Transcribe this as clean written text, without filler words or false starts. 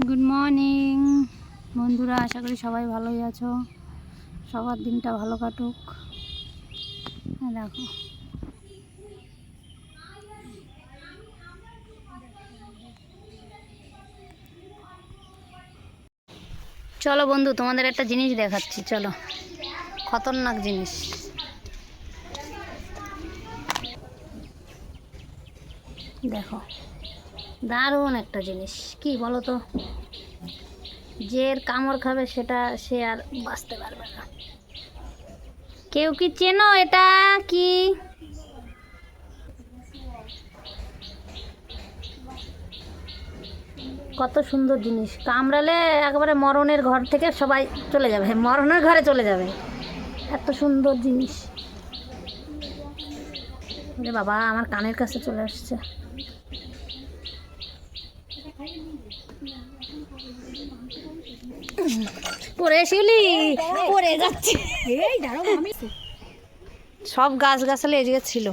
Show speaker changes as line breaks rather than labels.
Good morning বন্ধুরা, আশা করি সবাই ভালোই আছো। সবার দিনটা ভালো কাটুক। দেখো চলো বন্ধু, তোমাদের একটা জিনিস দেখাচ্ছি। চলো, খতরনাক জিনিস। দেখো, দারুণ একটা জিনিস। কি বলো তো, যে এর কামড় খাবে সে আর বাঁচতে পারবে না। কেউ কি চেনো এটা কি? কত সুন্দর জিনিস, কামড়ালে একেবারে মরণের ঘর থেকে সবাই চলে যাবে, মরণের ঘরে চলে যাবে। এত সুন্দর জিনিস। আরে বাবা, আমার কানের কাছে চলে আসছে। পড়ে শিউলি পড়ে যাচ্ছে। সব গাছ গাছালি এদিকে ছিল।